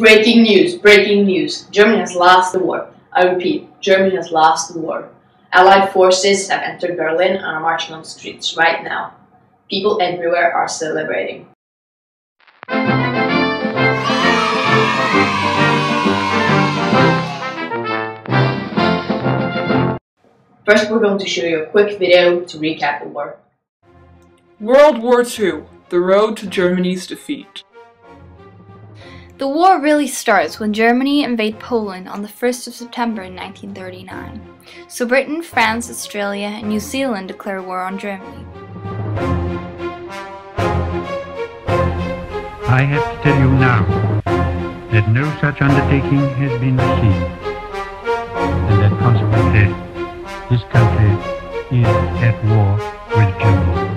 Breaking news, breaking news. Germany has lost the war. I repeat, Germany has lost the war. Allied forces have entered Berlin and are marching on the streets right now. People everywhere are celebrating. First, we're going to show you a quick video to recap the war. World War II, the road to Germany's defeat. The war really starts when Germany invade Poland on the 1st of September in 1939. So Britain, France, Australia, and New Zealand declare war on Germany. I have to tell you now that no such undertaking has been received, and that consequently this country is at war with Germany.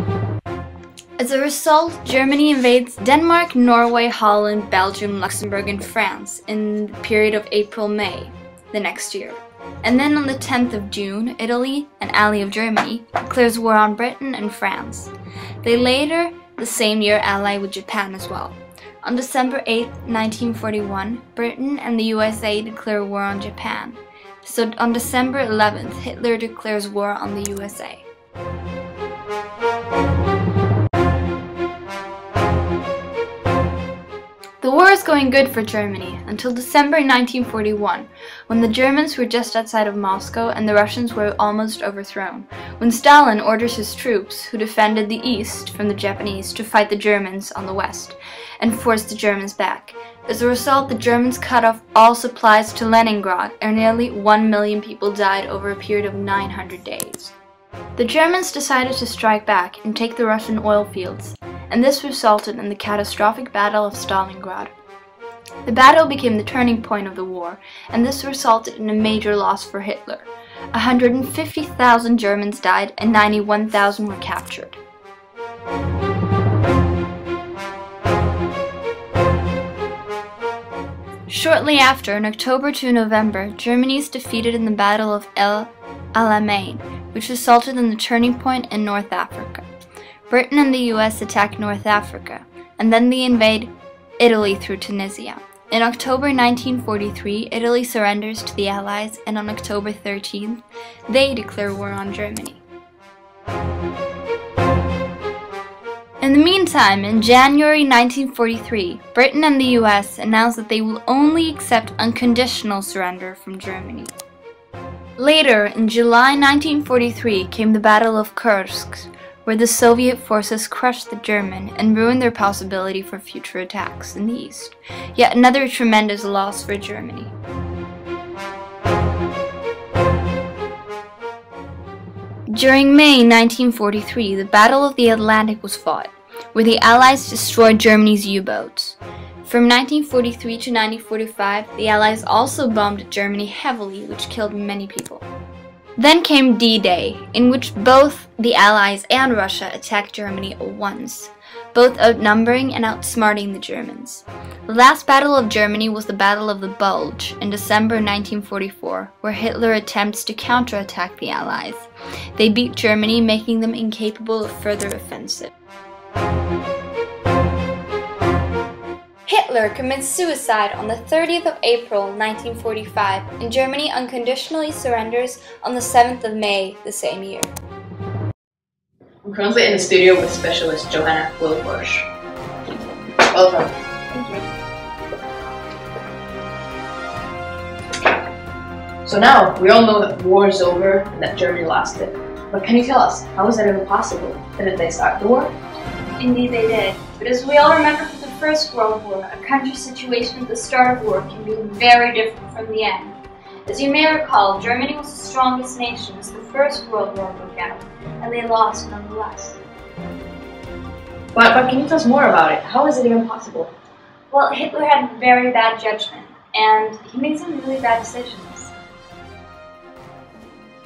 As a result, Germany invades Denmark, Norway, Holland, Belgium, Luxembourg, and France in the period of April-May the next year. And then on the 10th of June, Italy, an ally of Germany, declares war on Britain and France. They later, the same year, ally with Japan as well. On December 8, 1941, Britain and the USA declare war on Japan. So on December 11th, Hitler declares war on the USA. The war is going good for Germany until December 1941, when the Germans were just outside of Moscow and the Russians were almost overthrown, when Stalin orders his troops, who defended the east from the Japanese, to fight the Germans on the west and force the Germans back. As a result, the Germans cut off all supplies to Leningrad, and nearly 1 million people died over a period of 900 days. The Germans decided to strike back and take the Russian oil fields, and this resulted in the catastrophic Battle of Stalingrad. The battle became the turning point of the war, and this resulted in a major loss for Hitler. 150,000 Germans died and 91,000 were captured. Shortly after, in October to November, Germany is defeated in the Battle of El Alamein, which resulted in the turning point in North Africa. Britain and the US attack North Africa, and then they invade Italy through Tunisia. In October 1943, Italy surrenders to the Allies, and on October 13th, they declare war on Germany. In the meantime, in January 1943, Britain and the US announced that they will only accept unconditional surrender from Germany. Later, in July 1943, came the Battle of Kursk, where the Soviet forces crushed the German and ruined their possibility for future attacks in the east. Yet another tremendous loss for Germany. During May 1943, the Battle of the Atlantic was fought, where the Allies destroyed Germany's U-boats. From 1943 to 1945, the Allies also bombed Germany heavily, which killed many people. Then came D-Day, in which both the Allies and Russia attacked Germany at once, both outnumbering and outsmarting the Germans. The last battle of Germany was the Battle of the Bulge in December 1944, where Hitler attempts to counterattack the Allies. They beat Germany, making them incapable of further offensive. Hitler commits suicide on the 30th of April 1945, and Germany unconditionally surrenders on the 7th of May the same year. I'm currently in the studio with specialist Johanna Wilforsch. Welcome. Thank you. So now, we all know that the war is over and that Germany lost it. But can you tell us, how is that even possible? Didn't they start the war? Indeed they did. But as we all remember from the First World War, a country's situation at the start of war can be very different from the end. As you may recall, Germany was the strongest nation as the First World War broke out, and they lost nonetheless. But can you tell us more about it? How is it even possible? Well, Hitler had very bad judgment, and he made some really bad decisions.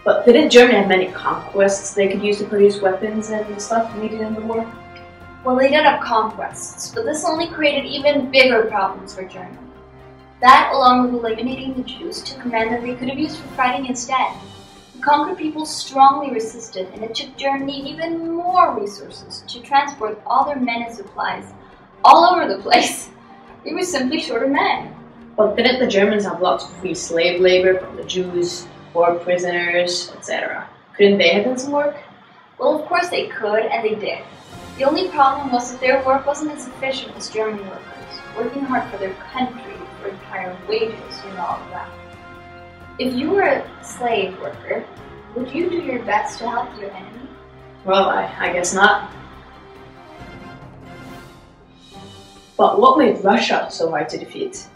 But didn't Germany have many conquests they could use to produce weapons and stuff needed in the war? Well, they did have conquests, but this only created even bigger problems for Germany. That, along with eliminating the Jews, took men that they could have used for fighting instead. The conquered people strongly resisted, and it took Germany even more resources to transport all their men and supplies all over the place. They were simply short of men. But didn't the Germans have lots of free slave labor from the Jews, war prisoners, etc.? Couldn't they have done some work? Well, of course they could, and they did. The only problem was that their work wasn't as efficient as German workers, working hard for their country, for higher wages, all of that. If you were a slave worker, would you do your best to help your enemy? Well, I guess not. But what made Russia so hard to defeat?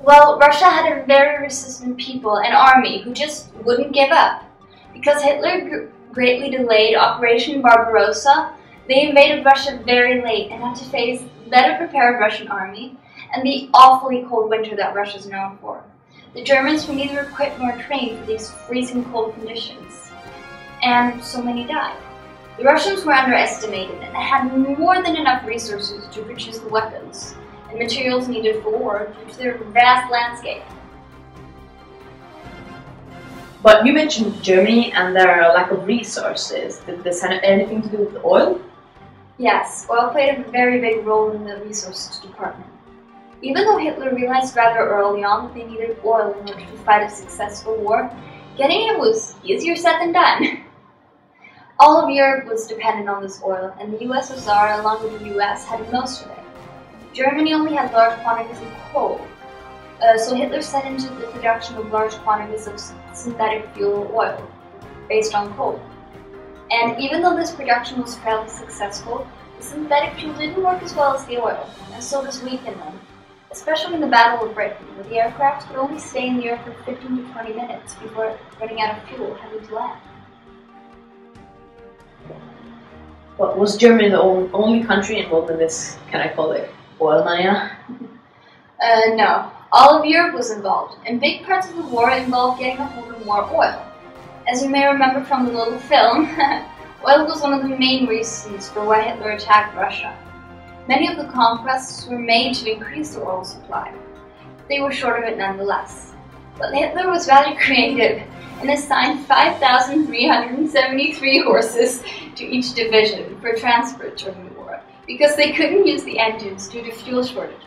Well, Russia had a very resistant people and army who just wouldn't give up. Because Hitler greatly delayed Operation Barbarossa, they invaded Russia very late and had to face the better prepared Russian army and the awfully cold winter that Russia is known for. The Germans were neither equipped nor trained for these freezing cold conditions, and so many died. The Russians were underestimated and had more than enough resources to produce the weapons and materials needed for war due to their vast landscape. But you mentioned Germany and their lack of resources. Did this have anything to do with oil? Yes, oil played a very big role in the resources department. Even though Hitler realized rather early on that they needed oil in order to fight a successful war, getting it was easier said than done. All of Europe was dependent on this oil, and the USSR, along with the US, had most of it. Germany only had large quantities of coal, so Hitler set into the production of large quantities of synthetic fuel oil, based on coal. And even though this production was fairly successful, the synthetic fuel didn't work as well as the oil, and so this weakened them, especially in the Battle of Britain, where the aircraft could only stay in the air for 15 to 20 minutes before running out of fuel having to land. But was Germany the only country involved in this, can I call it, oil mania? No. All of Europe was involved, and big parts of the war involved getting a hold of more oil. As you may remember from the little film, oil was one of the main reasons for why Hitler attacked Russia. Many of the conquests were made to increase the oil supply. They were short of it nonetheless. But Hitler was rather creative and assigned 5,373 horses to each division for transport during the war, because they couldn't use the engines due to fuel shortages.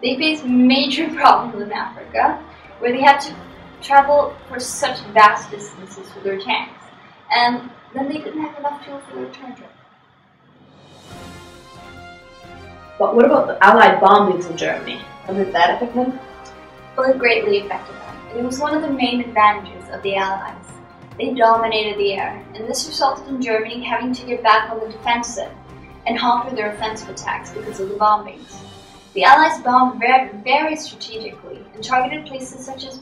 They faced major problems in Africa, where they had to travel for such vast distances with their tanks, and then they didn't have enough fuel for the return trip. But what about the Allied bombings in Germany? How did that affect them? Well, it greatly affected them. It was one of the main advantages of the Allies. They dominated the air, and this resulted in Germany having to get back on the defensive and halter their offensive attacks because of the bombings. The Allies bombed very strategically and targeted places such as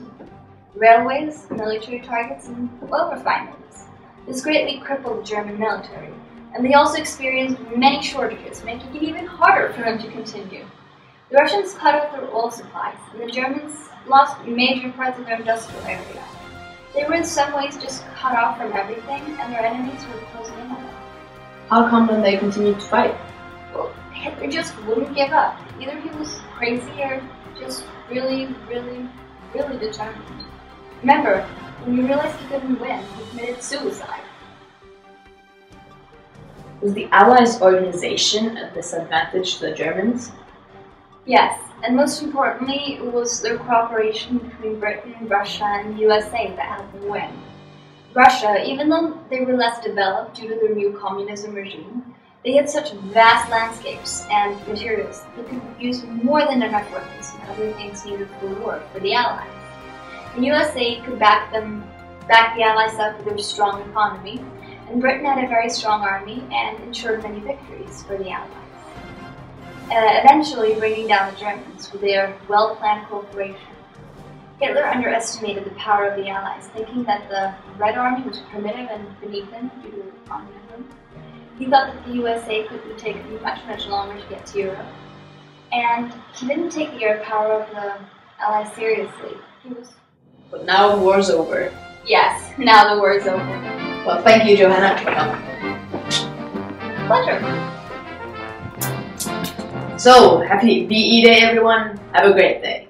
railways, military targets, and oil refineries. This greatly crippled the German military, and they also experienced many shortages, making it even harder for them to continue. The Russians cut off their oil supplies, and the Germans lost major parts of their industrial area. They were in some ways just cut off from everything, and their enemies were closing in on them. How come then they continued to fight? Well, Hitler just wouldn't give up. Either he was crazy or just really determined. Remember, when he realized he couldn't win, he committed suicide. Was the Allies' organization a disadvantage to the Germans? Yes, and most importantly, it was their cooperation between Britain, Russia, and the USA that helped them win. Russia, even though they were less developed due to their new communism regime, they had such vast landscapes and materials that they could use more than enough weapons and other things needed for the war for the Allies. The USA could back the Allies up with their strong economy, and Britain had a very strong army and ensured many victories for the Allies. Eventually bringing down the Germans with their well-planned cooperation. Hitler underestimated the power of the Allies, thinking that the Red Army was primitive and beneath him due to communism. He thought that the USA would take much longer to get to Europe, and he didn't take the air power of the Allies seriously. But now the war's over. Yes, now the war's over. Well, thank you, Johanna, for coming. Pleasure. So, happy VE Day, everyone. Have a great day.